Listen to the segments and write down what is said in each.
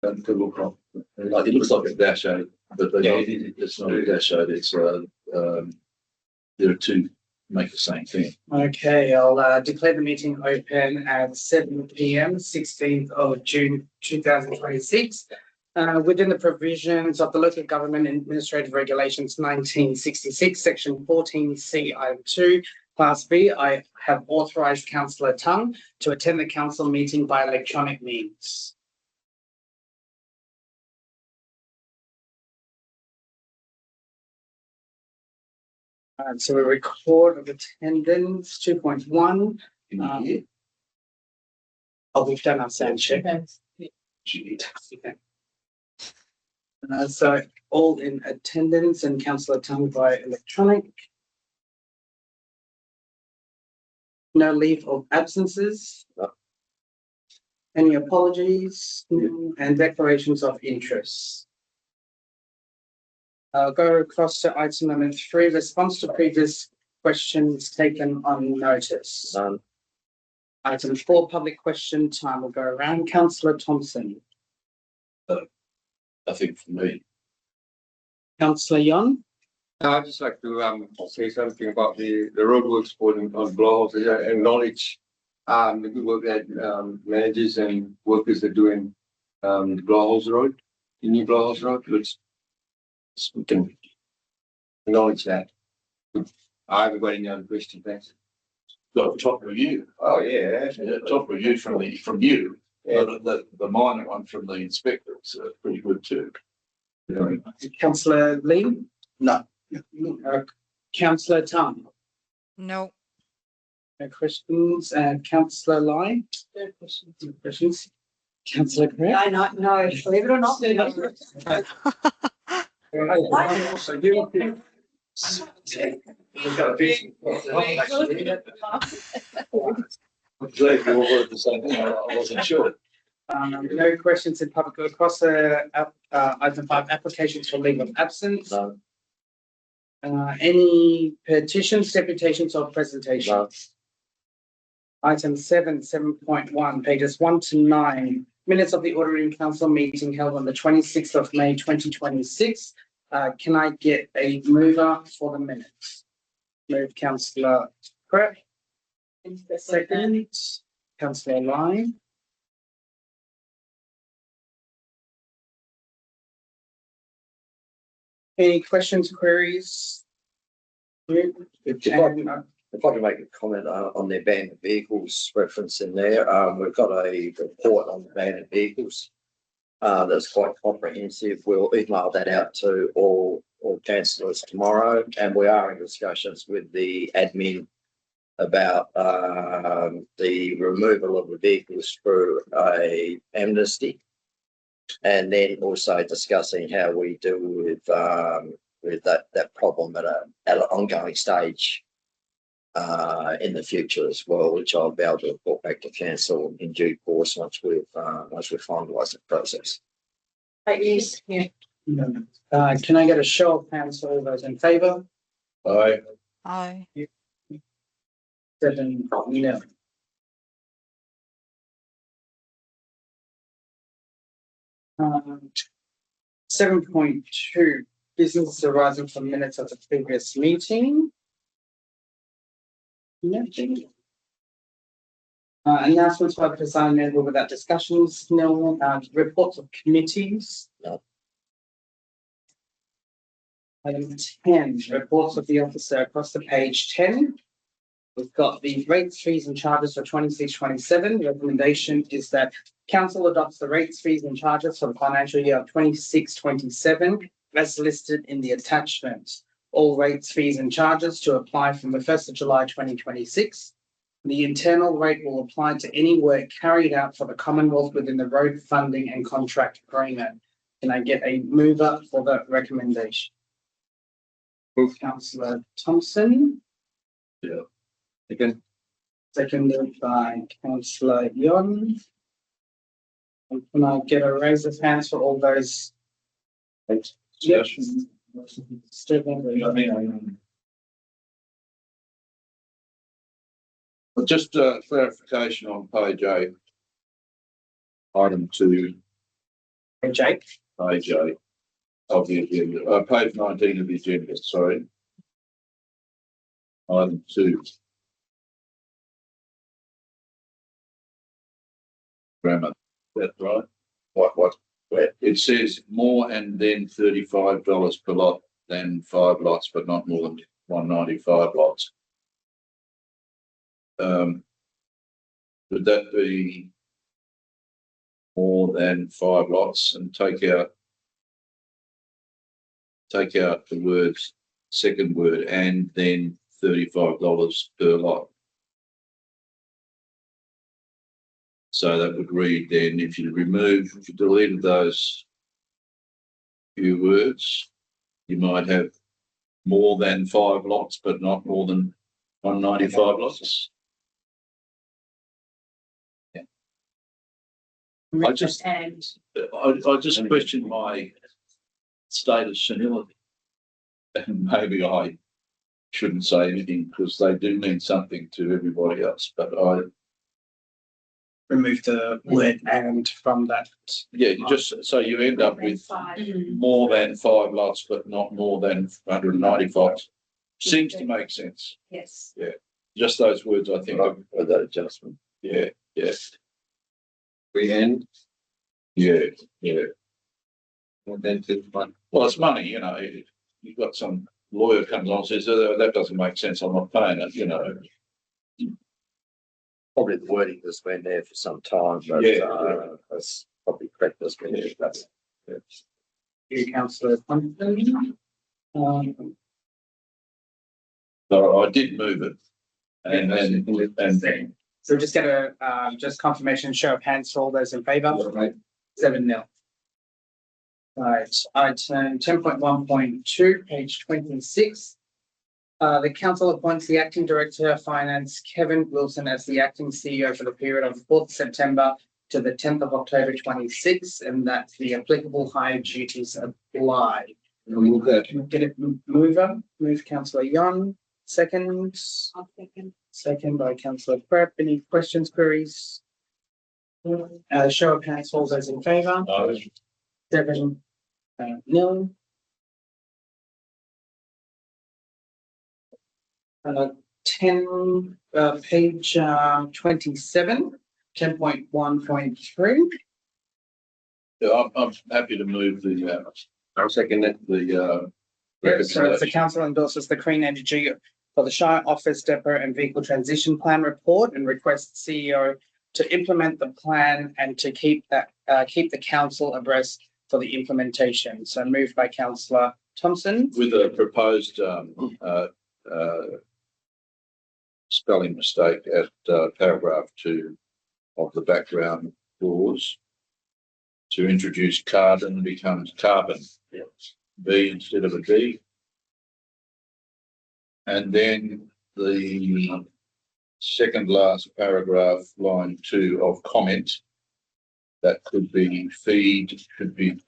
To look on. Like it looks like a dash 8, but it's not a dash 8. It's there are two make the same thing. Okay, I'll declare the meeting open at 7 p.m. 16th of June 2026. Within the provisions of the Local Government Administrative Regulations 1966, Section 14C, Item 2, Class B, I have authorised Councillor Tung to attend the council meeting by electronic means. So we record of attendance 2.1. We've done our sound check. So all in attendance and Councillor Tung by electronic. No leave of absences. No. Any apologies? And declarations of interest. I'll go across to item number 3, response to previous questions taken on notice. None. Item 4, public question time will go around. Councillor Thompson. Nothing for me. Councillor Yon. I'd just like to say something about the roadworks on blowholes. I acknowledge the good work that managers and workers are doing the blowholes road, the new blowholes road. We can acknowledge that. I haven't got any other question, thanks. Got top review. Oh yeah, Top review from you. Yeah. The minor one from the inspector is pretty good too. Councillor Lee. No. Councillor Tung. No. No questions. And Councillor Lai. No questions. No questions. Councillor Grant. I not know. Believe it or not, So you. We've got a vision. I'm glad you all heard the same thing. I wasn't sure. No questions in public. Across item 5, applications for leave of absence. No. Any petitions, deputations, or presentations? No. Item 7, 7.1, pages 1 to 9. Minutes of the ordering council meeting held on the 26th of May 2026. Can I get a mover for the minutes? Move Councillor Prep. Second, Councillor Lai. Any questions, queries? If I can make a comment on the abandoned vehicles reference in there, we've got a report on abandoned vehicles that's quite comprehensive. We'll email that out to all councillors tomorrow, and we are in discussions with the admin about the removal of the vehicles through a amnesty, and then also discussing how we deal with that problem at an ongoing stage in the future as well, which I'll be able to report back to council in due course once we've finalised the process. Yes. Yeah. Can I get a show of hands for all those in favour? Aye. Aye. 7 no. Um, 7.2, business arising from minutes of the previous meeting. Nothing. Announcements by the presiding member without discussions. No. Reports of committees. No. Item 10, reports of the officer across the page 10. We've got the rates, fees and charges for 26-27. The recommendation is that council adopts the rates, fees and charges for the financial year of 26-27 as listed in the attachment. All rates, fees and charges to apply from the 1st of July 2026. The internal rate will apply to any work carried out for the Commonwealth within the road funding and contract agreement. Can I get a mover for the recommendation? Move. Councillor Thompson. Yeah. Again. Seconded by Councillor Yon. And can I get a raise of hands for all those? Discussion. Just clarification on page 8, item 2. Okay, Jake. AJ of the agenda, page 19 of the agenda, sorry. Item 2. Grammar, that's right. What, where? It says more and then $35 per lot than 5 lots, but not more than 195 lots. Would that be more than 5 lots and take out the words, second word, and then $35 per lot? So that would read then, if you deleted those few words, you might have more than 5 lots, but not more than 195 lots. I just question my state of senility. And maybe I shouldn't say anything because they do mean something to everybody else, but I Remove the word and from that. yeah, you just so you end up with more than 5 lots, but not more than 195. Seems to make sense. Yes. Just those words, I think. With that adjustment. Yeah. We end, Yeah. and then 51. Well, it's money, you know. You've got some lawyer comes on and says, oh, that doesn't make sense. I'm not paying it, you know. Probably the wording has been there for some time, but that's probably correct. That's been there. That's, You, councillor Thompson. So I did move it. And So just get a, just confirmation, show of hands for all those in favour. 7-0. Right, item 10.1.2, page 26. The council appoints the acting director of finance, Kevin Wilson, as the acting CEO for the period of 4th September to the 10th of October 26, and that the applicable higher duties apply. Move that. Get it, move councillor Young, second. I'll second. Second by councillor Prep. Any questions, queries? Show of hands, all those in favour. 7-0. Uh, 10, page 27, 10.1.3. I'm happy to move the I'll second it. the So as the council endorses the Green Energy for the Shire Office Depot and Vehicle Transition Plan report and requests CEO to implement the plan and to keep the council abreast for the implementation. So moved by councillor Thompson. with a proposed spelling mistake at paragraph 2 of the background clause. To introduce carbon becomes carbon. B instead of a D. And then the second last paragraph, line 2 of comment, that could be fed. Could be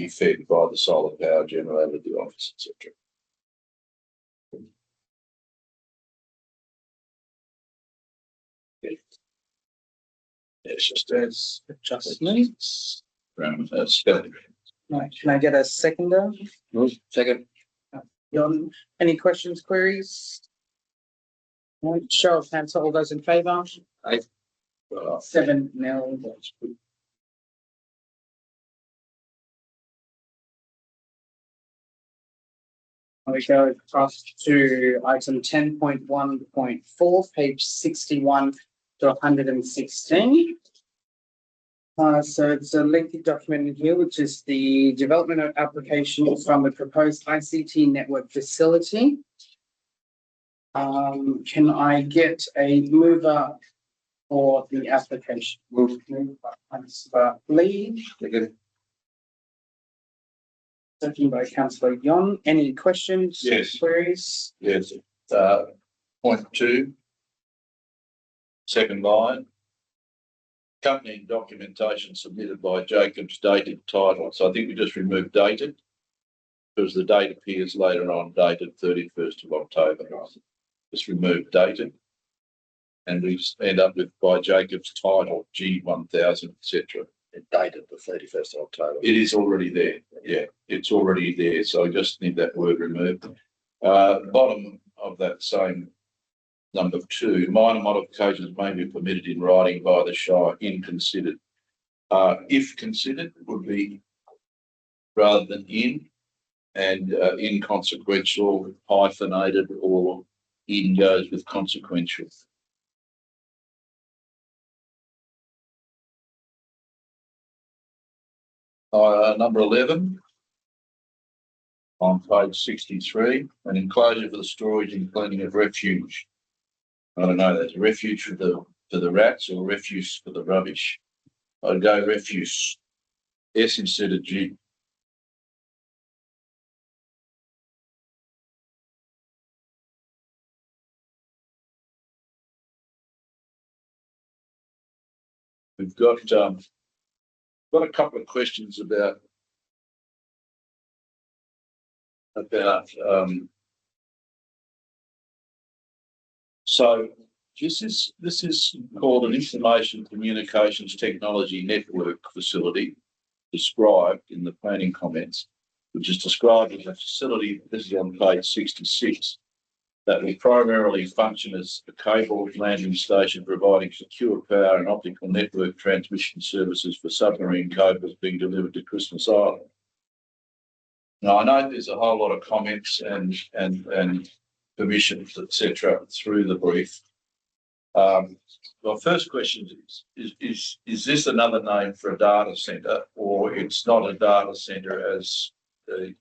fed by the solar power generated at the office, etc. It's just as Adjustments. spelling. Right, can I get a seconder? Second. Yon, any questions, queries? Right, show of hands, all those in favour? 7-0. We go across to item 10.1.4, page 61 to 116. So it's a lengthy document in here, which is the development of application from the proposed ICT network facility. Can I get a mover for the application? Moved by councillor Lee, Second. second by councillor Yon. Any questions? Yes. Queries? Yes. Point 2. Second line. Accompanying documentation submitted by Jacobs dated title. So I think we just removed dated because the date appears later on, dated 31st of October. Just remove dated. and we end up with by Jacob's title G1000, etc. It dated the 31st of October. It is already there. Yeah, it's already there. So I just need that word removed. Bottom of that same number 2, minor modifications may be permitted in writing by the Shire in considered. If considered would be rather than in, and inconsequential, hyphenated, or in goes with consequential. Number 11 on page 63, an enclosure for the storage and cleaning of refuge. I don't know, that's refuge for the rats or refuse for the rubbish. I'd go refuse, S instead of G. We've got a couple of questions about so this is called an information communications technology network facility described in the planning comments, which is described as a facility, this is on page 66, that will primarily function as a cable landing station providing secure power and optical network transmission services for submarine cables being delivered to Christmas Island. Now, I know there's a whole lot of comments and permissions, etc., through the brief. My first question is this another name for a data centre, or it's not a data centre as the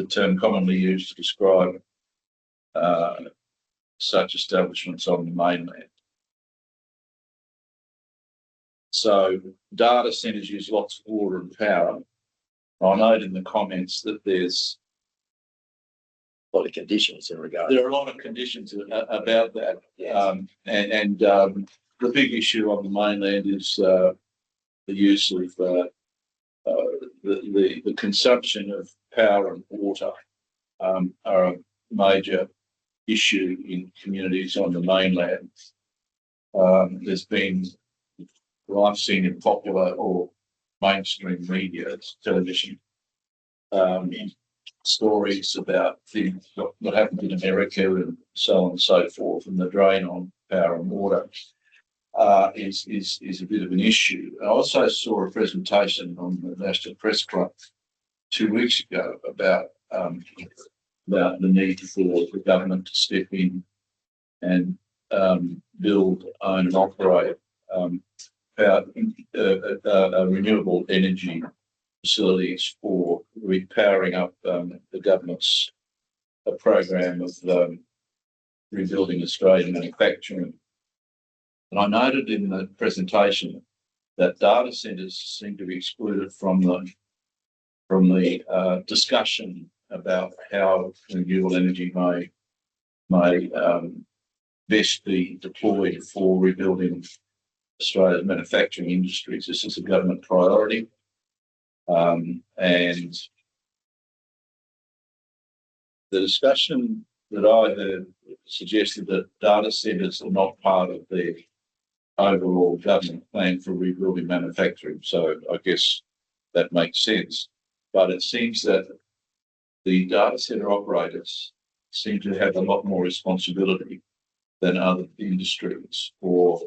term commonly used to describe such establishments on the mainland? So data centres use lots of water and power. I note in the comments that there's A lot of conditions in regard. there are a lot of conditions about that. Yes. The big issue on the mainland is the use of the consumption of power and water are a major issue in communities on the mainland. There's been, well, I've seen in popular or mainstream media, television, stories about things what happened in America and so on and so forth, and the drain on power and water is a bit of an issue. I also saw a presentation on the National Press Club 2 weeks ago about the need for the government to step in and build, own and operate renewable energy facilities for repowering up the government's program of rebuilding Australian manufacturing. And I noted in the presentation that data centres seem to be excluded from the discussion about how renewable energy may best be deployed for rebuilding Australia's manufacturing industries. This is a government priority. And the discussion that I heard suggested that data centres are not part of the overall government plan for rebuilding manufacturing. So I guess that makes sense. But it seems that the data centre operators seem to have a lot more responsibility than other industries for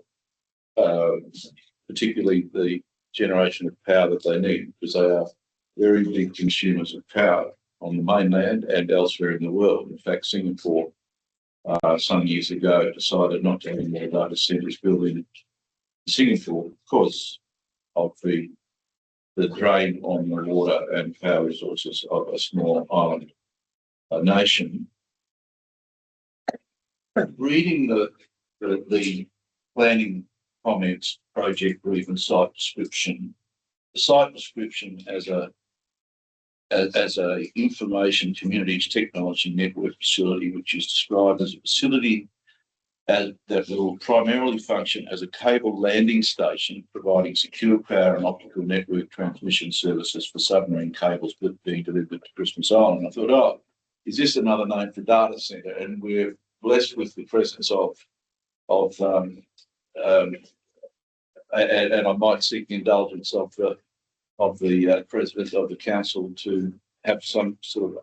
particularly the generation of power that they need, because they are very big consumers of power on the mainland and elsewhere in the world. In fact, Singapore some years ago decided not to have more data centres built in Singapore because of the drain on the water and power resources of a small island nation. Reading the planning comments, project brief and site description, the site description as a information communities technology network facility, which is described as a facility that will primarily function as a cable landing station, providing secure power and optical network transmission services for submarine cables being delivered to Christmas Island. I thought, oh, is this another name for data centre? And we're blessed with the presence of of and I might seek the indulgence of the president of the council to have some sort of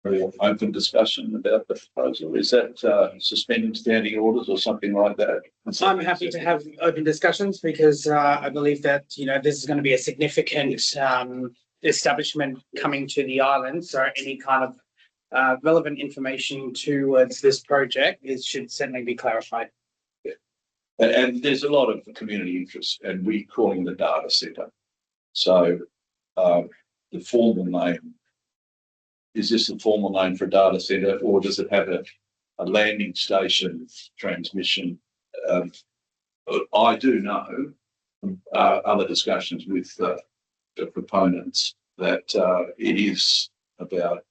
real open discussion about the proposal. Is that suspending standing orders or something like that? I'm happy to have open discussions because I believe that, you know, this is going to be a significant establishment coming to the island. So any kind of relevant information towards this project should certainly be clarified. And there's a lot of community interest, and we're calling the data centre. So the formal name, is this the formal name for a data centre, or does it have a landing station transmission? I do know other discussions with the proponents that it is about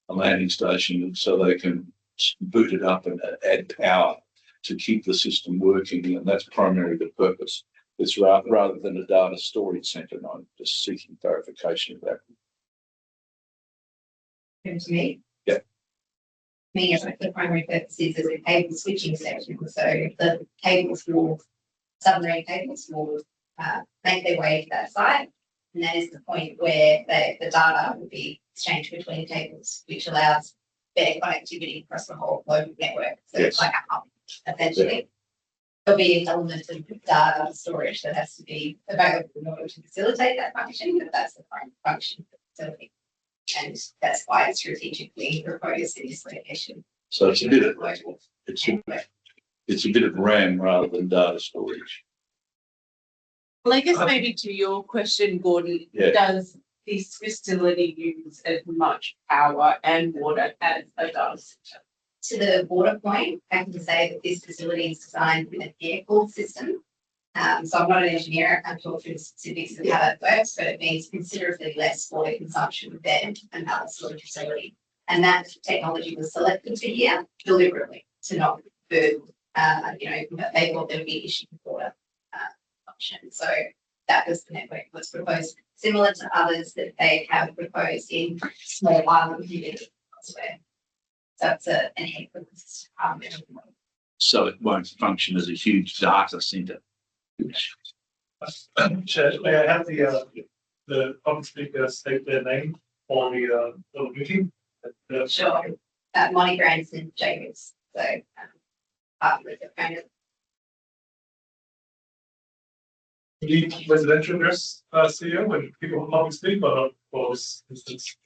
a landing station so they can boot it up and add power to keep the system working, and that's primarily the purpose. It's rather than a data storage centre. And I'm just seeking clarification of that. To me. Yeah. Me, as the primary purpose is as a cable switching section. So the cables will, submarine cables will make their way to that site. And that is the point where the data will be exchanged between cables, which allows better connectivity across the whole global network. So Yes. it's like a hub, essentially. Yeah. There'll be an element of data storage that has to be available in order to facilitate that function, but that's the prime function of the facility. And that's why it's strategically proposed in this location. So it's a bit of it's a bit of RAM rather than data storage. Well, I guess maybe to your question, Gordon, Yeah. does this facility use as much power and water as a data centre? To the water point, I can say that this facility is designed with an air-cooled system. So I'm not an engineer, I can't talk through the specifics of how that works, but it means considerably less water consumption than another storage facility. And that technology was selected for here deliberately to not burn, they thought there would be an issue with water function. So that was the network that was proposed, similar to others that they have proposed in small island communities elsewhere. So it's an air-cooled system. So it won't function as a huge data centre. Chair, may I have the public speaker state their name for the meeting? Sure. Monica Anderson Jacobs. So, kind of. Need residential address, CEO, when people public speak, but not for this instance.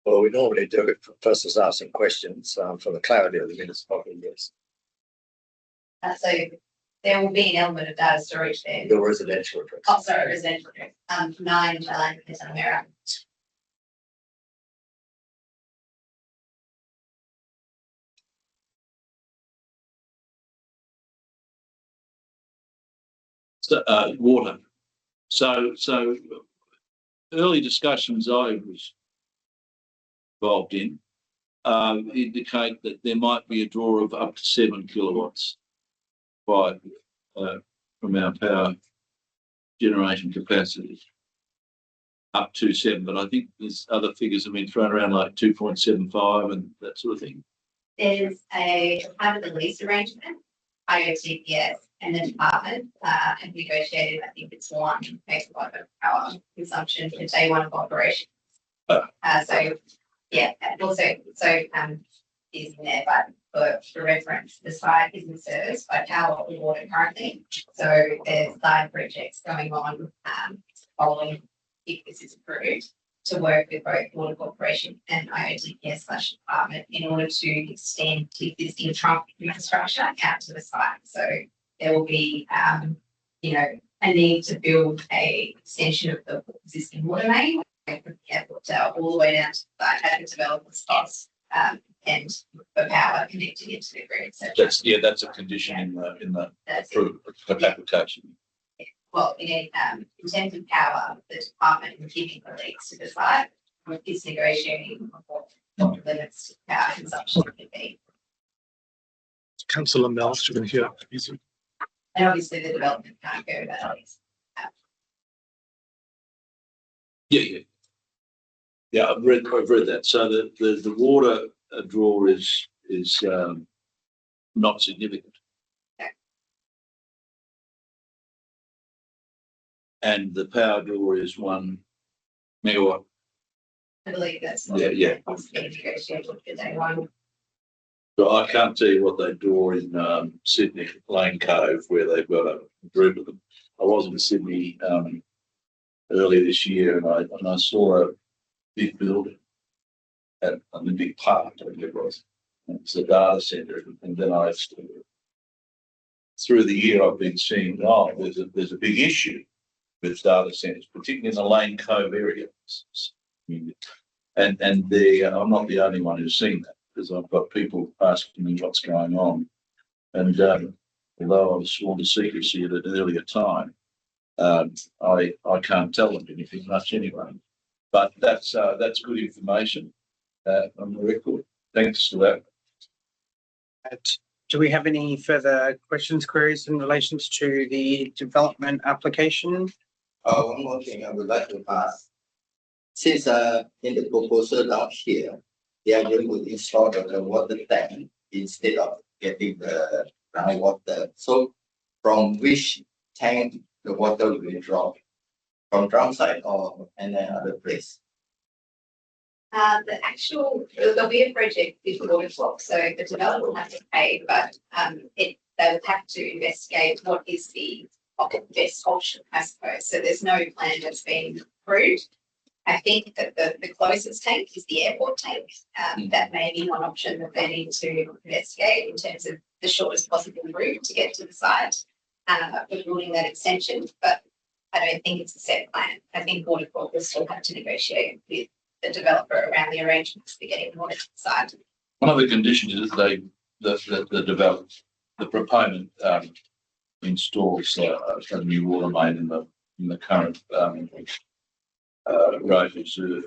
Well, we normally do it for persons asking questions for the clarity of the minutes, probably, yes. So there will be an element of data storage there. The residential address. Oh, sorry, residential address. 9 Jalan America. So, water. So early discussions I was involved in indicate that there might be a draw of up to 7 kilowatts by from our power generation capacity. Up to 7, but I think there's other figures have been thrown around like 2.75 and that sort of thing. There's a part of the lease arrangement, IOTPS, and the department have negotiated, I think it's 1 megawatt of power consumption for day 1 of operation. So yeah, and also is in there, but for reference, the site isn't serviced by power or water currently. So there's side projects going on following, if this is approved, to work with both Water Corporation and IOTPS/department in order to extend the existing trunk infrastructure out to the site. So there will be, a need to build a extension of the existing water main from the airport all the way down to the site at the development spots, and the power connected into the grid. So That's a condition in the approved application. Well, in terms of power, the department is giving the lease to the site is negotiating what the limits to power consumption could be. Councillor Mel's here. And obviously the development can't go without lease. Yeah, I've read that. So the water draw is not significant. No. and the power door is 1 megawatt. I believe that's. Yeah. It's being negotiated for day one. But I can't tell you what they draw in Sydney, Lane Cove, where they've got a group of them. I was in Sydney earlier this year, and I saw a big building at Olympic Park, I think it was. It's a data centre, and then through the year I've been seeing, there's a big issue with data centres, particularly in the Lane Cove area. And I'm not the only one who's seen that, because I've got people asking me what's going on. And although I was sworn to secrecy at an earlier time, I can't tell them anything much anyway. But that's good information on the record. Thanks for that. Do we have any further questions, queries in relation to the development application? One more thing I would like to ask. Since in the proposal down here, they are going to install the water tank instead of getting the groundwater. So from which tank the water will be drawn? From drum side or any other place? There'll be a project with water swap, so the developer will have to pay, but they will have to investigate what is the best option, I suppose. So there's no plan that's been approved. I think that the closest tank is the airport tank. That may be one option that they need to investigate in terms of the shortest possible route to get to the site with building that extension. But I don't think it's a set plan. I think Water Corp will still have to negotiate with the developer around the arrangements for getting water to the site. One of the conditions is the proponent installs a new water main in the current road reserve,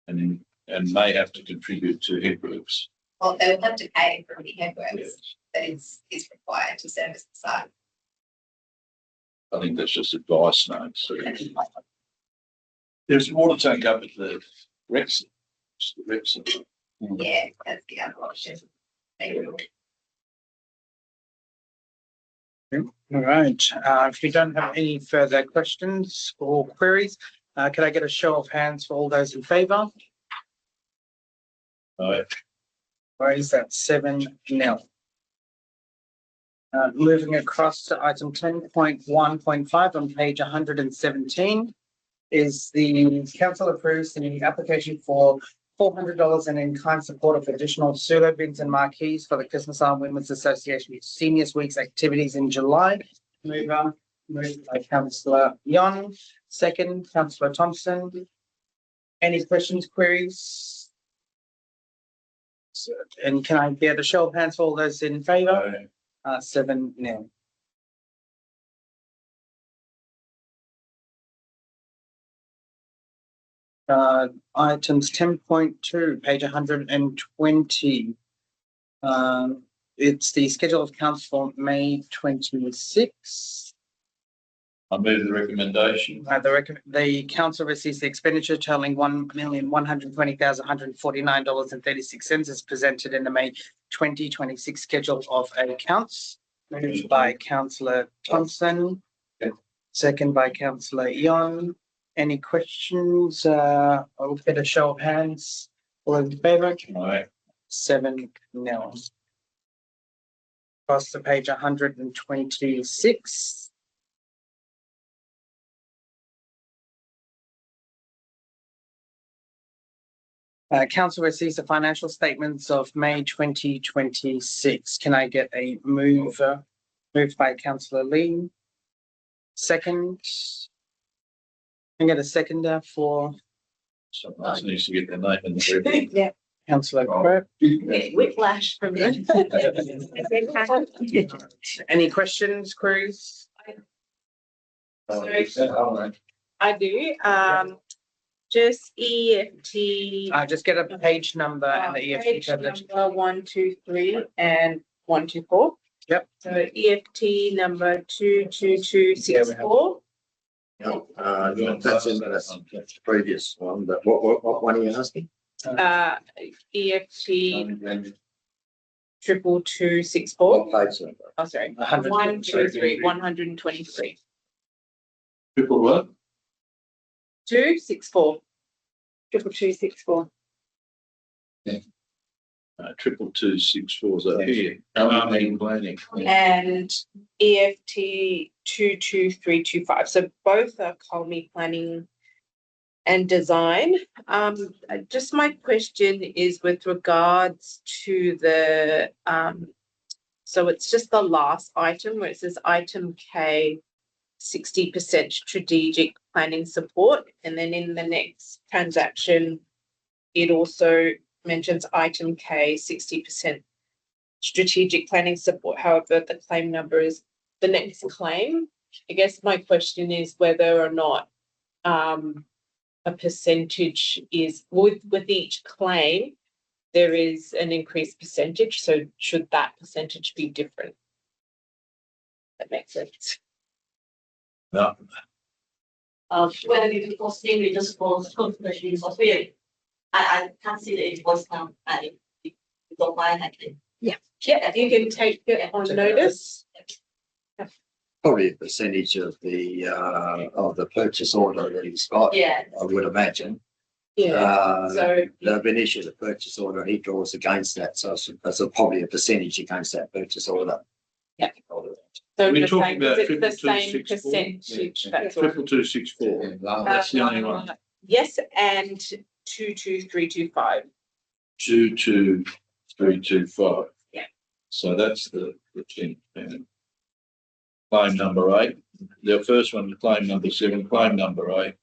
and may have to contribute to headworks. Well, they will have to pay for the headworks that is required to service the site. I think that's just advice now. So there's a water tank up at the Rex. Yeah, that's the other option. Thank you. All right. If we don't have any further questions or queries, can I get a show of hands for all those in favour? Aye. Or is that 7-0? Moving across to item 10.1.5 on page 117 is the council approves the application for $400 and in-kind support of additional pseudo bins and marquees for the Christmas Island Women's Association Seniors Week's activities in July. Moved by Councillor Yon, second, Councillor Thompson. Any questions, queries? And can I get a show of hands for all those in favour? 7-0. Items 10.2, page 120. It's the schedule of council for May 26. I move the recommendation. The council receives the expenditure totaling $1,120,149.36 as presented in the May 2026 schedule of accounts. Moved by Councillor Thompson, second by Councillor Yon. Any questions? I will get a show of hands. All in favour? Aye. 7-0. Across to page 126. Council receives the financial statements of May 2026. Can I get a move? Moved by Councillor Lee. Second. Can I get a seconder for Someone else needs to get their name in the Yeah. Councillor Crip? Whiplash from it. Any questions, queries? I do, just EFT. Just get a page number and the EFT Page code. number 123 and 124. Yep. So EFT number 22264. No, that's in the previous one, but what one are you asking? EFT 22264. What page number? Oh, sorry, 123. 123, 123. Triple what? 264. 2264. Triple 264 is up here. Planning. And EFT 22325. So both are Colmy planning and design. Just my question is with regards to the so it's just the last item where it says item K 60% strategic planning support, and then in the next transaction it also mentions item K 60% strategic planning support. However, the claim number is the next claim. I guess my question is whether or not a percentage is with each claim there is an increased percentage. So should that percentage be different? That makes sense. No, Whether you posting with just for confirmation software. I can't see the invoice now. If you don't mind, I can. Yeah, you can take it on notice. Probably a percentage of the purchase order that he's got, Yeah. I would imagine. Yeah, so They've been issued a purchase order, he draws against that, so it's probably a percentage against that purchase order. Yeah. So so We're the talking same, about it's the same 5264. percentage, that's all. Triple 264. That's the only one. Yes, and 22325. 22325. Yeah. So that's the thing. Claim number 8. The first one, claim number 7, claim number 8.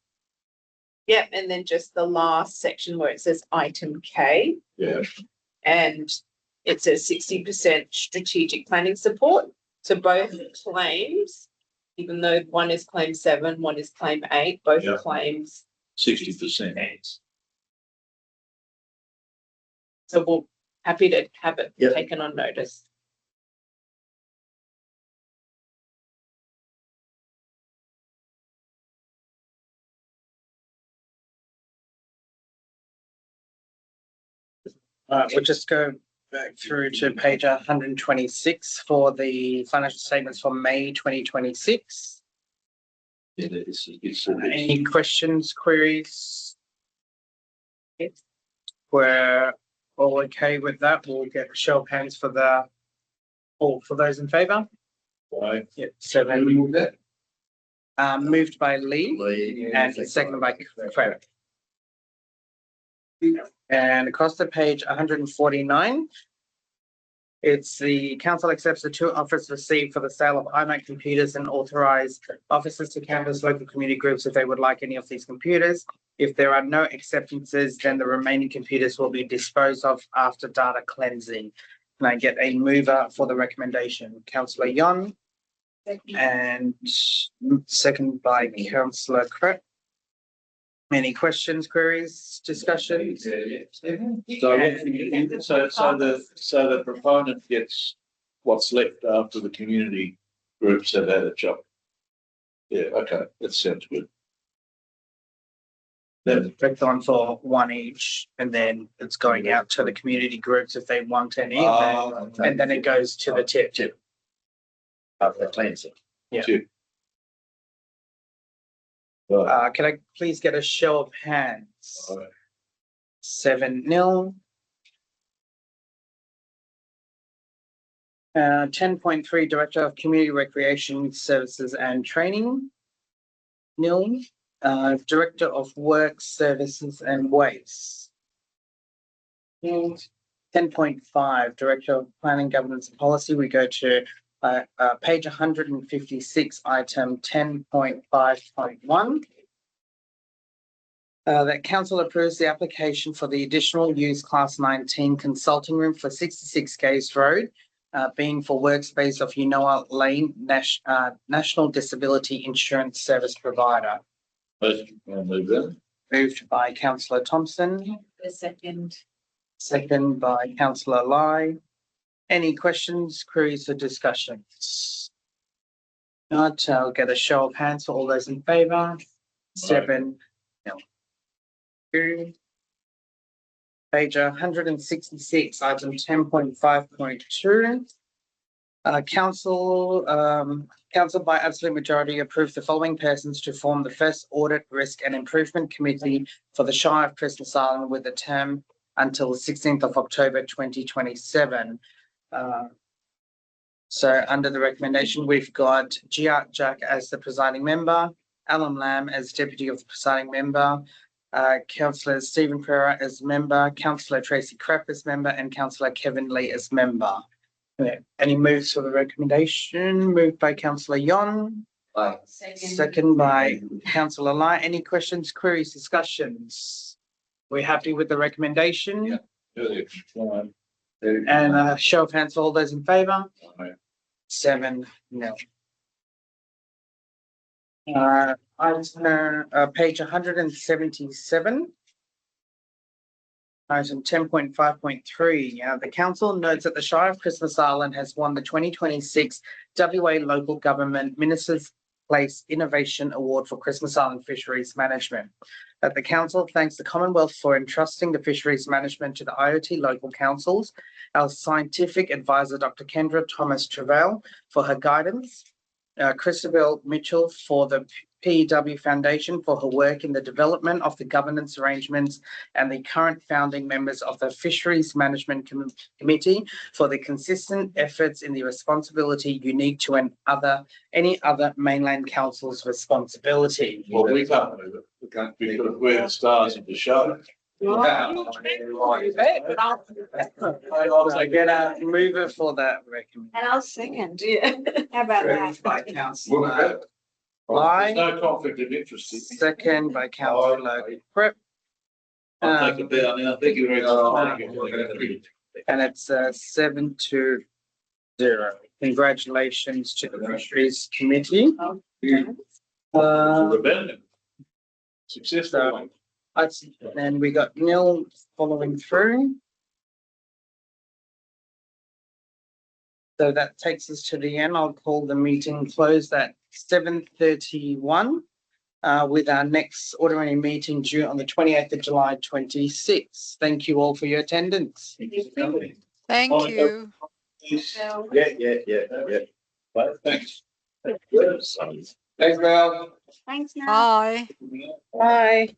Yeah, and then just the last section where it says item K, Yeah. and it says 60% strategic planning support. So both claims, even though one is claim 7, one is claim 8, both Yeah. claims 60%. So we're happy to have it Yep. taken on notice. We'll just go back through to page 126 for the financial statements for May 2026. Yeah, it's Any questions, queries? We're all okay with that. We'll get a show of hands for all for those in favour. right. Yep. Who 7 moved that? moved by Lee Lee, and seconded by Craig. And across the page 149. It's the council accepts the 2 offers received for the sale of iMac computers and authorise officers to canvass local community groups if they would like any of these computers. If there are no acceptances, then the remaining computers will be disposed of after data cleansing. Can I get a mover for the recommendation? Councillor Yon and second by Councillor Crett. Any questions, queries, discussions? So the proponent gets what's left after the community groups have had a chop. Yeah, okay, that sounds good. Then Picked on for 1 each, and then it's going out to the community groups if they want any, and then it goes to the tip. After cleansing. right, Can I please get a show of hands? all right. 7-0. 10.3 Director of Community Recreation Services and Training. 0. Director of Work Services and Waste. 10.5 Director of Planning, Governance and Policy. We go to page 156, item 10.5.1. That council approves the application for the additional use class 19 consulting room for 66 Gaze Road, being for workspace of Unoa Lane National Disability Insurance Service Provider. I'll move that. Moved by councillor Thompson, The second. second by councillor Lai. Any questions, queries or discussions? Not, I'll get a show of hands for all those in favour. 7-0. Page 166, item 10.5.2. Council by absolute majority approved the following persons to form the first Audit, Risk and Improvement Committee for the Shire of Christmas Island with a term until the 16th of October 2027. So under the recommendation, we've got Giat Jack as the presiding member, Alan Lamb as deputy of the presiding member, Councillor Stephen Pereira as member, Councillor Tracy Krapp as member, and Councillor Kevin Lee as member. Any moves for the recommendation? Moved by Councillor Yon, Aye. second by Councillor Lai. Any questions, queries, discussions? We're happy with the recommendation? Yeah. Earlier, fine. And show of hands for all those in favour? Aye. 7-0. Page 177. Item 10.5.3, the council notes that the Shire of Christmas Island has won the 2026 WA Local Government Minister's Place Innovation Award for Christmas Island Fisheries Management. That the council thanks the Commonwealth for entrusting the fisheries management to the IoT local councils, our scientific advisor, Dr. Kendra Thomas Travell, for her guidance, Christabel Mitchell for the PEW Foundation for her work in the development of the governance arrangements, and the current founding members of the Fisheries Management Committee for the consistent efforts in the responsibility unique to any other mainland council's responsibility. Well, we can't move it. We can't because we're the stars of the show. I'll get a mover for that recommendation. And I'll second, yeah. How about that? Moved by Councillor There's no conflict of interest. second by Councillor Crip. I'll take it down now. Thank you very much. And it's 7-0. Congratulations to the Fisheries Committee. Rebellion. Successful. And we got nil following through. So that takes us to the end. I'll call the meeting closed at 7:31 with our next ordinary meeting due on the 28th of July 26. Thank you all for your attendance. Thank you. Yeah. Thanks. Thanks, Mel. Thanks now. Bye. Bye.